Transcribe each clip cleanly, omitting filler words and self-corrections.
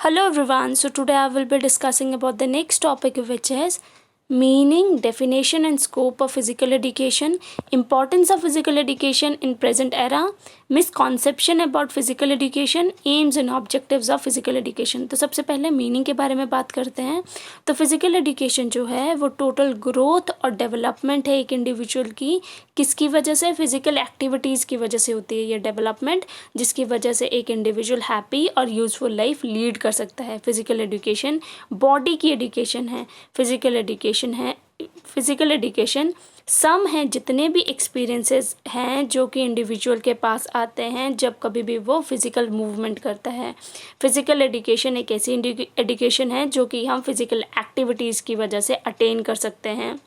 Hello everyone, so today I will be discussing about the next topic, which is meaning, definition and scope of physical education, importance of physical education in present era, misconception about physical education, aims and objectives of physical education। तो सबसे पहले meaning के बारे में बात करते हैं। तो फिजिकल एजुकेशन जो है वो टोटल ग्रोथ और डेवलपमेंट है एक इंडिविजुअल की। किसकी वजह से? फिजिकल एक्टिविटीज़ की वजह से होती है ये डेवलपमेंट, जिसकी वजह से एक इंडिविजुअल हैप्पी और यूजफुल लाइफ लीड कर सकता है। फिजिकल एजुकेशन बॉडी की एजुकेशन है, फिजिकल एजुकेशन सम है जितने भी एक्सपीरियंसेस हैं जो कि इंडिविजुअल के पास आते हैं जब कभी भी वो फिज़िकल मूवमेंट करता है। फिज़िकल एजुकेशन एक ऐसी एजुकेशन है जो कि हम फिज़िकल एक्टिविटीज़ की वजह से अटेन कर सकते हैं,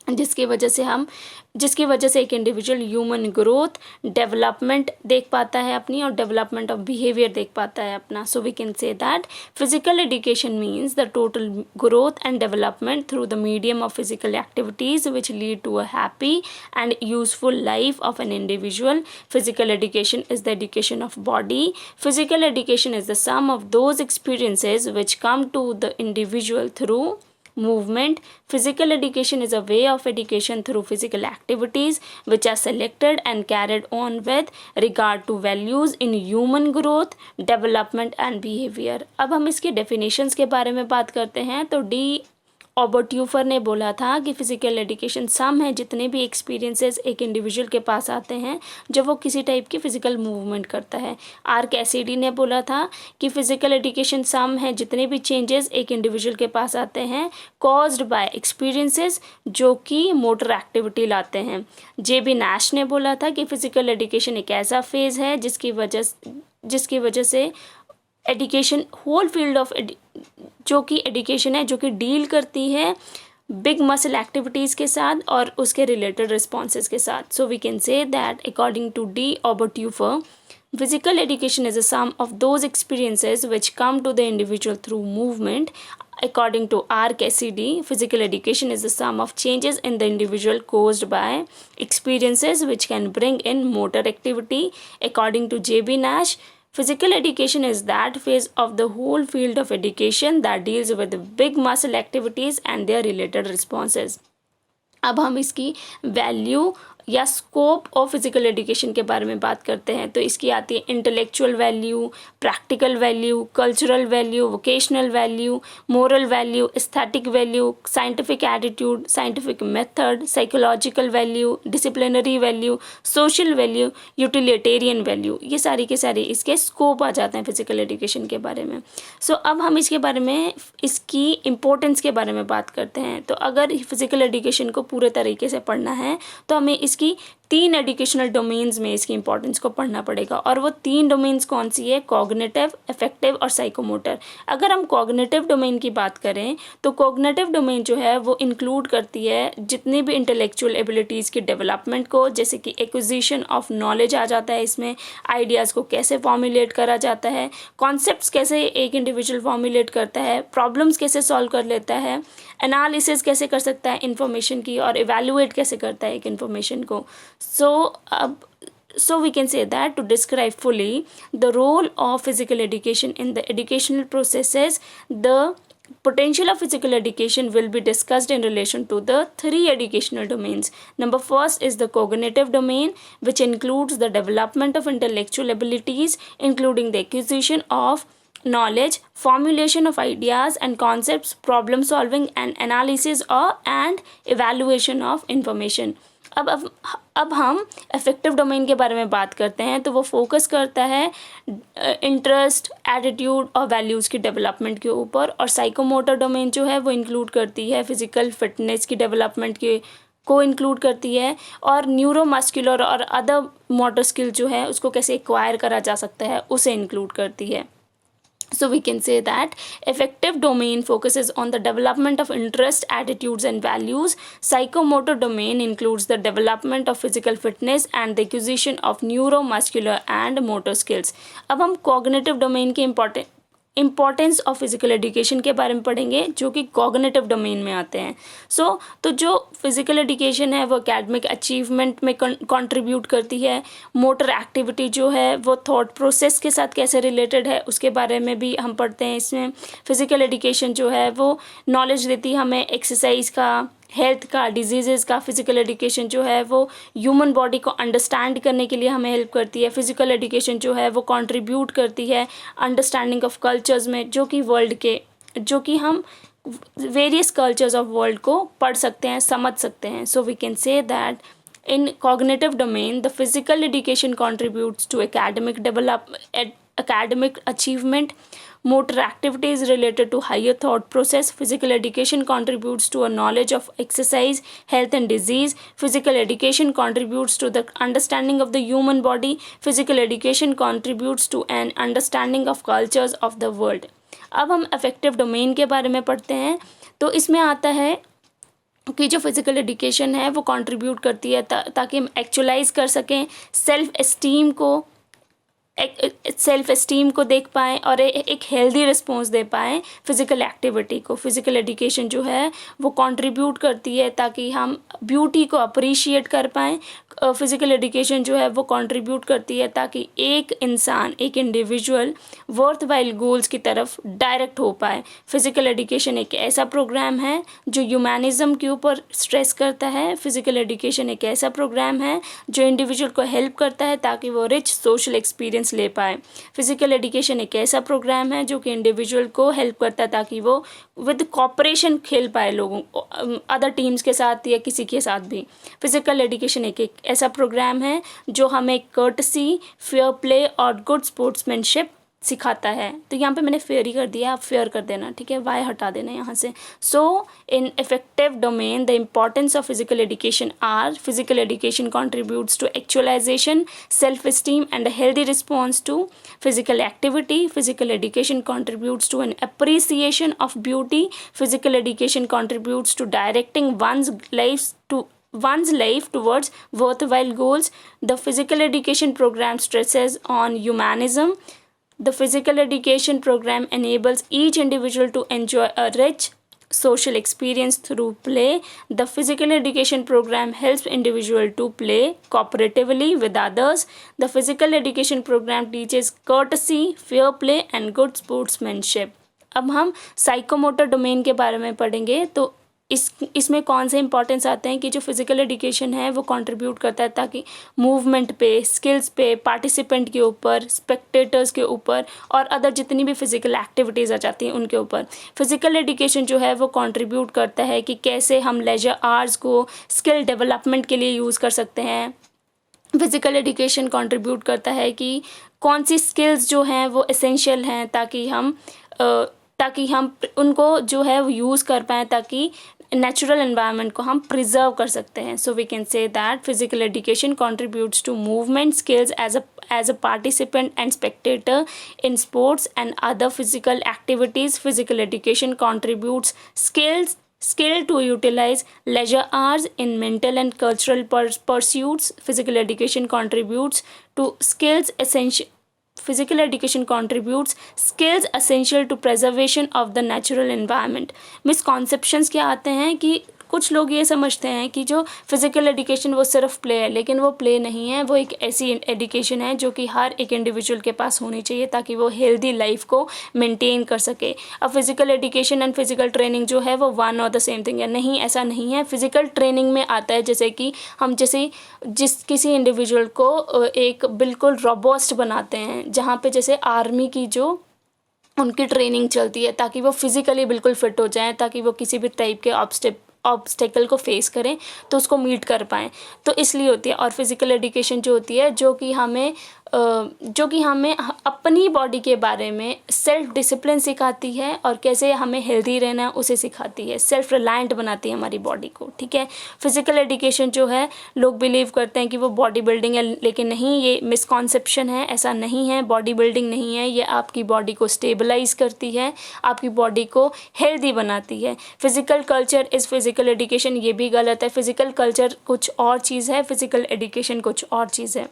जिसकी वजह से एक इंडिविजुअल ह्यूमन ग्रोथ, डेवलपमेंट देख पाता है अपनी, और डेवलपमेंट ऑफ बिहेवियर देख पाता है अपना। So we can say that physical education means the total growth and development through the medium of physical activities which lead to a happy and useful life of an individual. Physical education is the education of body. Physical education is the sum of those experiences which come to the individual through movement. Physical education is a way of education through physical activities which are selected and carried on with regard to values in human growth, development and behavior। अब हम इसके definitions के बारे में बात करते हैं। तो डी ऑबर्ट्यूफर ने बोला था कि फिजिकल एजुकेशन सम है जितने भी एक्सपीरियंसेस एक इंडिविजुअल के पास आते हैं जब वो किसी टाइप की फिजिकल मूवमेंट करता है। आर कैसिडी ने बोला था कि फिजिकल एजुकेशन सम है जितने भी चेंजेस एक इंडिविजुअल के पास आते हैं कॉज्ड बाय एक्सपीरियंसेस जो कि मोटर एक्टिविटी लाते हैं। जे.बी. नैश ने बोला था कि फिजिकल एजुकेशन एक ऐसा फेज है जिसकी वजह से एजुकेशन होल फील्ड ऑफ जो कि एजुकेशन है जो कि डील करती है बिग मसल एक्टिविटीज़ के साथ और उसके रिलेटेड रिस्पॉन्सेज के साथ। So we can say that according to the Oberteuffer physical education is a sum of those experiences which come to the individual through movement. According to R. Cassidy, physical education is the sum of changes in the individual caused by experiences which can bring in motor activity. According to J.B. Nash, physical education is that phase of the whole field of education that deals with big muscle activities and their related responses. अब हम इसकी value या scope of physical education के बारे में बात करते हैं। तो इसकी आती है intellectual value, practical value, cultural value, vocational value, moral value, aesthetic value, scientific attitude, scientific method, psychological value, disciplinary value, social value, utilitarian value. ये सारी के सारे इसके स्कोप आ जाते हैं फिजिकल एजुकेशन के बारे में। सो अब हम इसके बारे में इसकी इम्पोर्टेंस के बारे में बात करते हैं। तो अगर फिजिकल एजुकेशन को पूरे तरीके से पढ़ना है तो हमें इसकी 3 एजुकेशनल डोमेन्स में इसकी इंपॉर्टेंस को पढ़ना पड़ेगा। और वो 3 डोमेन्स कौन सी है? कॉग्निटिव, अफेक्टिव और साइकोमोटर। अगर हम कॉग्निटिव डोमेन की बात करें तो कॉग्निटिव डोमेन जो है वो इंक्लूड करती है जितनी भी इंटेलेक्चुअल एबिलिटीज़ की डेवलपमेंट को, जैसे कि एक्विजिशन ऑफ नॉलेज आ जाता है इसमें, आइडियाज़ को कैसे फॉर्मुलेट करा जाता है, कॉन्सेप्ट्स कैसे एक इंडिविजुअल फॉर्मुलेट करता है, प्रॉब्लम्स कैसे सॉल्व कर लेता है, एनालिसिस कैसे कर सकता है इन्फॉर्मेशन की, और इवेल्युएट कैसे करता है एक इन्फॉर्मेशन को। So we can say that to describe fully the role of physical education in the educational processes, the potential of physical education will be discussed in relation to the 3 educational domains. Number first is the cognitive domain, which includes the development of intellectual abilities, including the acquisition of knowledge, formulation of ideas and concepts, problem solving and analysis and evaluation of information. अब हम affective domain के बारे में बात करते हैं। तो वो फोकस करता है इंटरेस्ट, एटीट्यूड और वैल्यूज़ की डेवलपमेंट के ऊपर। और साइकोमोटर डोमेन जो है वो इंक्लूड करती है फिजिकल फिटनेस की डेवलपमेंट को इंक्लूड करती है, और न्यूरोमस्कुलर और अदर मोटर स्किल जो है उसको कैसे एक्वायर करा जा सकता है उसे इंक्लूड करती है। So we can say that affective domain focuses on the development of interest, attitudes and values. Psychomotor domain includes the development of physical fitness and the acquisition of neuromuscular and motor skills. अब हम cognitive domain के importance of physical education के बारे में पढ़ेंगे जो कि cognitive domain में आते हैं। तो जो फिजिकल एजुकेशन है वो एकेडमिक अचीवमेंट में कंट्रीब्यूट करती है। मोटर एक्टिविटी जो है वो थॉट प्रोसेस के साथ कैसे रिलेटेड है उसके बारे में भी हम पढ़ते हैं इसमें। फिजिकल एजुकेशन जो है वो नॉलेज देती है हमें एक्सरसाइज का, हेल्थ का, डिजीज़ का। फिजिकल एजुकेशन जो है वो ह्यूमन बॉडी को अंडरस्टैंड करने के लिए हमें हेल्प करती है। फिजिकल एजुकेशन जो है वो कंट्रीब्यूट करती है अंडरस्टैंडिंग ऑफ कल्चर्स में, जो कि हम वेरियस कल्चर्स ऑफ वर्ल्ड को पढ़ सकते हैं, समझ सकते हैं। So we can say that in cognitive domain the physical education contributes to academic achievement. Motor activities related to higher thought process. Physical education contributes to a knowledge of exercise, health and disease. Physical education contributes to the understanding of the human body. Physical education contributes to an understanding of cultures of the world. अब हम affective domain के बारे में पढ़ते हैं। तो इसमें आता है कि जो फिज़िकल एजुकेशन है वो कंट्रीब्यूट करती है ताकि हम एक्चुअलाइज कर सकें सेल्फ एस्टीम को देख पाएँ और एक हेल्दी रिस्पॉन्स दे पाएँ फिज़िकल एक्टिविटी को। फिज़िकल एजुकेशन जो है वो कंट्रीब्यूट करती है ताकि हम ब्यूटी को अप्रिशिएट कर पाएँ। फिज़िकल एजुकेशन जो है वो कंट्रीब्यूट करती है ताकि एक इंसान, एक इंडिविजुअल वर्थ वाइल गोल्स की तरफ डायरेक्ट हो पाए। फिज़िकल एजुकेशन एक ऐसा प्रोग्राम है जो ह्यूमैनिज़्म के ऊपर स्ट्रेस करता है। फिज़िकल एजुकेशन एक ऐसा प्रोग्राम है जो इंडिविजुअल को हेल्प करता है ताकि वो रिच सोशल एक्सपीरियंस ले पाए। फिज़िकल एजुकेशन एक ऐसा प्रोग्राम है जो कि इंडिविजुअल को हेल्प करता है ताकि वो विद कॉपरेशन खेल पाए लोगों अदर टीम्स के साथ या किसी के साथ भी। फिज़िकल एजुकेशन एक ऐसा प्रोग्राम है जो हमें कर्टसी, फेयर प्ले और गुड स्पोर्ट्समैनशिप सिखाता है। तो यहाँ पे मैंने फेयर ही कर दिया, आप फेयर कर देना, ठीक है, वाई हटा देना यहाँ से। So in affective domain the importance of physical education are physical education contributes to actualisation, self esteem and healthy response to physical activity. Physical education contributes to an appreciation of beauty. Physical education contributes to directing one's life towards worthwhile goals. The physical education program stresses on humanism. The physical education program enables each individual to enjoy a rich social experience through play. The physical education program helps individual to play cooperatively with others. The physical education program teaches courtesy, fair play and good sportsmanship. अब हम psychomotor domain के बारे में पढ़ेंगे। तो इसमें कौन से इंपॉर्टेंस आते हैं कि जो फिज़िकल एजुकेशन है वो कंट्रीब्यूट करता है ताकि मूवमेंट पे, स्किल्स पे, पार्टिसिपेंट के ऊपर, स्पेक्टेटर्स के ऊपर और अदर जितनी भी फिज़िकल एक्टिविटीज़ आ जाती हैं उनके ऊपर। फिज़िकल एजुकेशन जो है वो कंट्रीब्यूट करता है कि कैसे हम लेजर आवर्स को स्किल डेवलपमेंट के लिए यूज़ कर सकते हैं। फिज़िकल एजुकेशन कंट्रीब्यूट करता है कि कौन सी स्किल्स जो हैं वो एसेंशियल हैं ताकि हम उनको जो है वो यूज़ कर पाएँ ताकि नेचुरल एनवायरनमेंट को हम प्रिजर्व कर सकते हैं। So we can say that physical education contributes to movement skills as a participant and spectator in sports and other physical activities. Physical education contributes skill to utilize leisure hours in mental and cultural pursuits. Physical education contributes skills essential to preservation of the natural environment. Misconceptions क्या आते हैं कि कुछ लोग ये समझते हैं कि जो फिज़िकल एजुकेशन वो सिर्फ प्ले है, लेकिन वो प्ले नहीं है, वो एक ऐसी एजुकेशन है जो कि हर एक इंडिविजुअल के पास होनी चाहिए ताकि वो हेल्दी लाइफ को मेंटेन कर सके। अब physical education and physical training जो है वो वन और द सेम थिंग है, नहीं, ऐसा नहीं है। फिज़िकल ट्रेनिंग में आता है जैसे कि हम किसी इंडिविजुअल को एक बिल्कुल रोबस्ट बनाते हैं, जहाँ पे जैसे आर्मी की जो उनकी ट्रेनिंग चलती है ताकि वो फिज़िकली बिल्कुल फिट हो जाएँ, ताकि वो किसी भी टाइप के ऑब्स्टेकल को फेस करें तो उसको मीट कर पाएँ, तो इसलिए होती है। और फिज़िकल एजुकेशन जो होती है जो कि हमें अपनी बॉडी के बारे में सेल्फ डिसिप्लिन सिखाती है और कैसे हमें हेल्दी रहना है उसे सिखाती है, सेल्फ रिलायंट बनाती है हमारी बॉडी को, ठीक है। फिज़िकल एजुकेशन जो है लोग बिलीव करते हैं कि वो बॉडी बिल्डिंग है, लेकिन नहीं, ये मिसकॉन्सेप्शन है, ऐसा नहीं है। बॉडी बिल्डिंग नहीं है, ये आपकी बॉडी को स्टेबलाइज करती है, आपकी बॉडी को हेल्दी बनाती है। Physical culture is physical education, ये भी गलत है। फिज़िकल कल्चर कुछ और चीज़ है, फिज़िकल एजुकेशन कुछ और चीज़ है।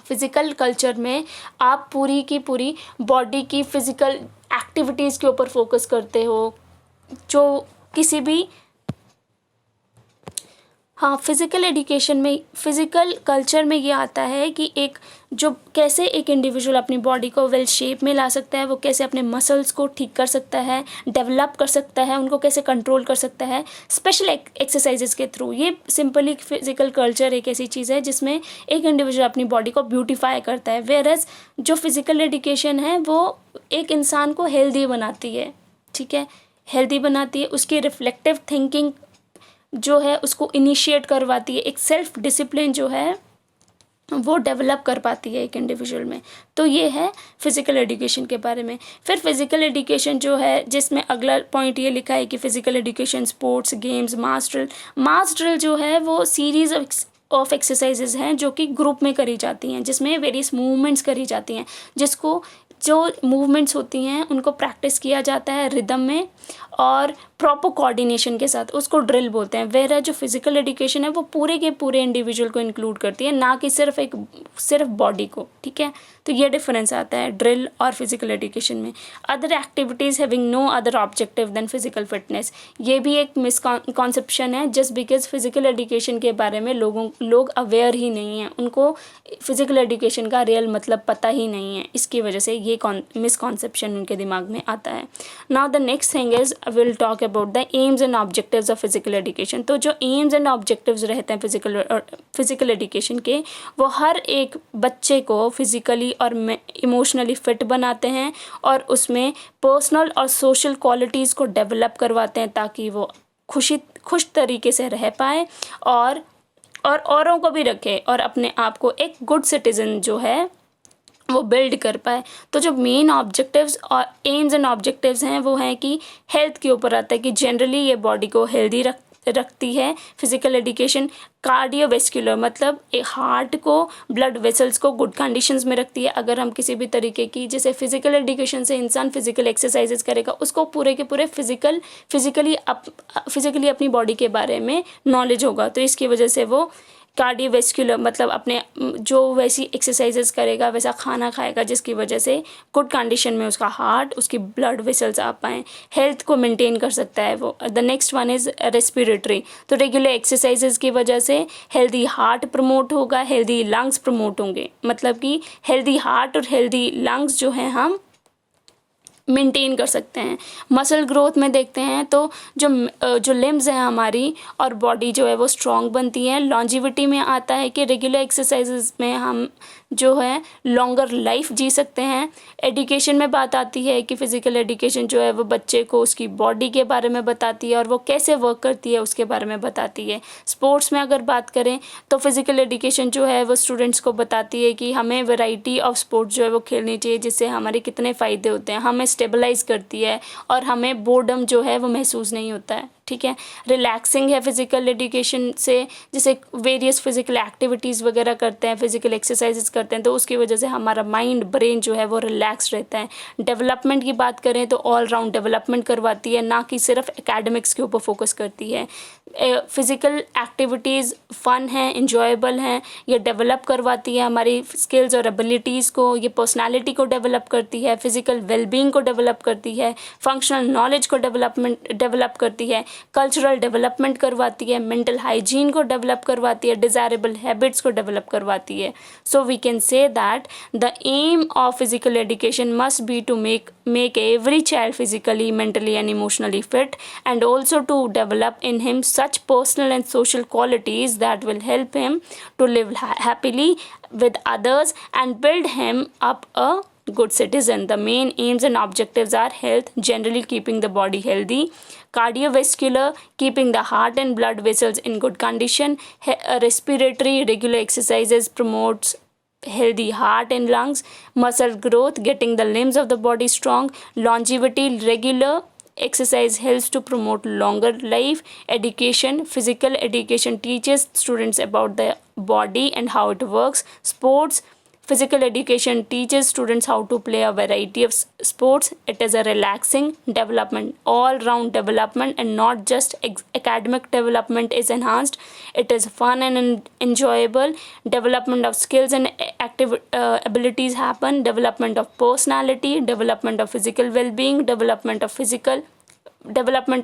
फिज़िकल कल्चर में आप पूरी की पूरी बॉडी की फ़िज़िकल एक्टिविटीज़ के ऊपर फोकस करते हो, जो किसी भी हाँ, फिज़िकल एजुकेशन में, फिज़िकल कल्चर में ये आता है कि एक जो कैसे एक इंडिविजुअल अपनी बॉडी को वेल शेप में ला सकता है, वो कैसे अपने मसल्स को ठीक कर सकता है, डेवलप कर सकता है, उनको कैसे कंट्रोल कर सकता है स्पेशल एक्सरसाइजेस के थ्रू। ये सिंपली फिज़िकल कल्चर एक ऐसी चीज़ है जिसमें एक इंडिविजुअल अपनी बॉडी को ब्यूटीफाई करता है, वेयरएज जो फिज़िकल एजुकेशन है वो एक इंसान को हेल्दी बनाती है, ठीक है, हेल्दी बनाती है, उसकी रिफ्लेक्टिव थिंकिंग जो है उसको इनिशिएट करवाती है, एक सेल्फ डिसिप्लिन जो है वो डेवलप कर पाती है एक इंडिविजुअल में। तो ये है फिज़िकल एजुकेशन के बारे में। फिर फिज़िकल एजुकेशन जो है, जिसमें अगला पॉइंट ये लिखा है कि फिज़िकल एजुकेशन, स्पोर्ट्स, गेम्स, मास ड्रिल जो है वो सीरीज ऑफ एक्सरसाइजेज हैं जो कि ग्रुप में करी जाती हैं, जिसमें वेरियस मूवमेंट्स करी जाती हैं, जिसको जो मूवमेंट्स होती हैं उनको प्रैक्टिस किया जाता है रिदम में और प्रॉपर कोऑर्डिनेशन के साथ, उसको ड्रिल बोलते हैं। वेयर जो फिज़िकल एजुकेशन है वो पूरे के पूरे इंडिविजुअल को इंक्लूड करती है, ना कि सिर्फ बॉडी को, ठीक है। तो ये डिफरेंस आता है ड्रिल और फिज़िकल एजुकेशन में। Other activities having no other objective than physical fitness, ये भी एक मिसकॉन्सेप्शन है, जस्ट बिकॉज फिज़िकल एजुकेशन के बारे में लोग अवेयर ही नहीं हैं, उनको फिज़िकल एजुकेशन का रियल मतलब पता ही नहीं है, इसकी वजह से ये मिसकॉन्सेप्शन उनके दिमाग में आता है। Now the next thing is will talk about the AIIMS and objectives of physical education. तो जो एम्स एंड ऑब्जेक्टिव्स रहते हैं फिज़िकल एजुकेशन के, वो हर एक बच्चे को फिज़िकली और इमोशनली फिट बनाते हैं और उसमें पर्सनल और सोशल क्वालिटीज़ को डेवलप करवाते हैं ताकि वो खुश तरीके से रह पाए और औरों को भी रखे और अपने आप को एक गुड सिटीज़न जो है वो बिल्ड कर पाए। तो जो मेन ऑब्जेक्टिव्स और एम्स एंड ऑब्जेक्टिव्स हैं वो हैं कि हेल्थ के ऊपर आता है कि जनरली ये बॉडी को हेल्दी रखती है फिज़िकल एजुकेशन। कार्डियोवेस्कुलर मतलब हार्ट को, ब्लड वेसल्स को गुड कंडीशंस में रखती है। अगर हम किसी भी तरीके की, जैसे फिज़िकल एजुकेशन से इंसान फिज़िकल एक्सरसाइजेस करेगा, उसको पूरे के पूरे फिज़िकली अपनी बॉडी के बारे में नॉलेज होगा, तो इसकी वजह से वो कार्डियोवेस्कुलर मतलब अपने जो वैसी एक्सरसाइजेस करेगा, वैसा खाना खाएगा, जिसकी वजह से गुड कंडीशन में उसका हार्ट, उसकी ब्लड वेसल्स आ पाएँ, हेल्थ को मेंटेन कर सकता है वो। The next one is respiratory. तो रेगुलर एक्सरसाइजेस की वजह से हेल्दी हार्ट प्रमोट होगा, हेल्दी लंग्स प्रमोट होंगे, मतलब कि हेल्दी हार्ट और हेल्दी लंग्स जो हैं हम मेंटेन कर सकते हैं। मसल ग्रोथ में देखते हैं तो जो लिम्स हैं हमारी और बॉडी जो है वो स्ट्रॉन्ग बनती है। लॉन्जिविटी में आता है कि रेगुलर एक्सरसाइजेस में हम जो है लॉन्गर लाइफ जी सकते हैं। एजुकेशन में बात आती है कि फ़िज़िकल एजुकेशन जो है वो बच्चे को उसकी बॉडी के बारे में बताती है और वो कैसे वर्क करती है उसके बारे में बताती है। स्पोर्ट्स में अगर बात करें तो फिज़िकल एजुकेशन जो है वो स्टूडेंट्स को बताती है कि हमें वैरायटी ऑफ स्पोर्ट्स जो है वो खेलनी चाहिए, जिससे हमारे कितने फ़ायदे होते हैं, हमें स्टेबलाइज करती है और हमें बोर्डम जो है वो महसूस नहीं होता है, ठीक है। रिलैक्सिंग है फिज़िकल एजुकेशन से, जैसे वेरियस फिज़िकल एक्टिविटीज़ वगैरह करते हैं, फिज़िकल एक्सरसाइजेस करते हैं, तो उसकी वजह से हमारा माइंड, ब्रेन जो है वो रिलैक्स रहता है। डेवलपमेंट की बात करें तो ऑल राउंड डेवलपमेंट करवाती है, ना कि सिर्फ एकेडमिक्स के ऊपर फोकस करती है। फिज़िकल एक्टिविटीज़ फ़न हैं, इंजॉयबल हैं, ये डेवलप करवाती है हमारी स्किल्स और एबिलिटीज़ को, ये पर्सनालिटी को डेवलप करती है, फिज़िकल वेलबींग को डेवलप करती है, फंक्शनल नॉलेज को डेवलप करती है, कल्चरल डेवलपमेंट करवाती है, मेंटल हाइजीन को डेवलप करवाती है, डिज़ायरेबल हैबिट्स को डेवलप करवाती है। So we can say that the aim of physical education must be to make every child physically, mentally and emotionally fit, and also to develop in him such personal and social qualities that will help him to live happily with others and build him up a good citizen. The main aims and objectives are health, generally keeping the body healthy; cardiovascular, keeping the heart and blood vessels in good condition; respiratory, regular exercises promotes healthy heart and lungs; muscle growth, getting the limbs of the body strong; longevity, regular exercise helps to promote longer life; education, physical education teaches students about the body and how it works; sports, Physical education teaches students how to play a variety of sports. It is a relaxing development, all-round development, and not just academic development is enhanced. It is fun and enjoyable. Development of skills and active abilities happen. Development of personality, development of physical well-being, development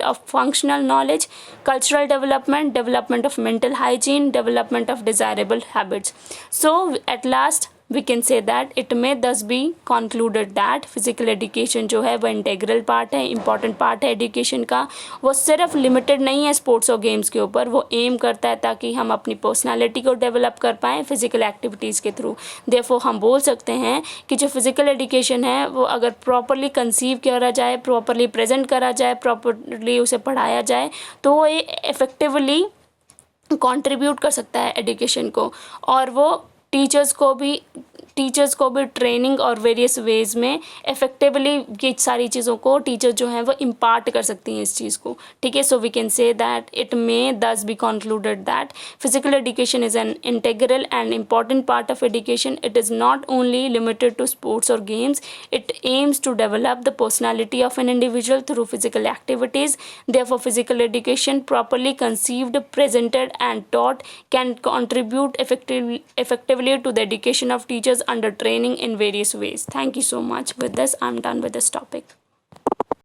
of functional knowledge, cultural development, development of mental hygiene, development of desirable habits. So at last we can say that it may thus be concluded that physical education जो है वो integral part है, important part है education का. वो सिर्फ limited नहीं है स्पोर्ट्स और गेम्स के ऊपर, वो एम करता है ताकि हम अपनी पर्सनालिटी को डेवलप कर पाएँ फिजिकल एक्टिविटीज़ के थ्रू. देयरफॉर हम बोल सकते हैं कि जो फिजिकल एजुकेशन है वो अगर प्रॉपरली कंसीव करा जाए, प्रॉपरली प्रेजेंट करा जाए, प्रॉपरली उसे पढ़ाया जाए तो वो इफ़ेक्टिवली कंट्रीब्यूट कर सकता है एजुकेशन को. और वो टीचर्स को भी ट्रेनिंग और वेरियस वेज में इफेक्टिवली ये सारी चीज़ों को टीचर्स जो हैं वो इम्पार्ट कर सकती हैं इस चीज़ को. ठीक है. So we can say that it may thus be concluded that physical education is an integral and important part of education. It is not only limited to sports और games. It aims to develop the personality of an individual through physical activities. Therefore physical education properly conceived, presented and taught can contribute effectively to the education of teachers under training in various ways. Thank you so much. With this, I'm done with this topic.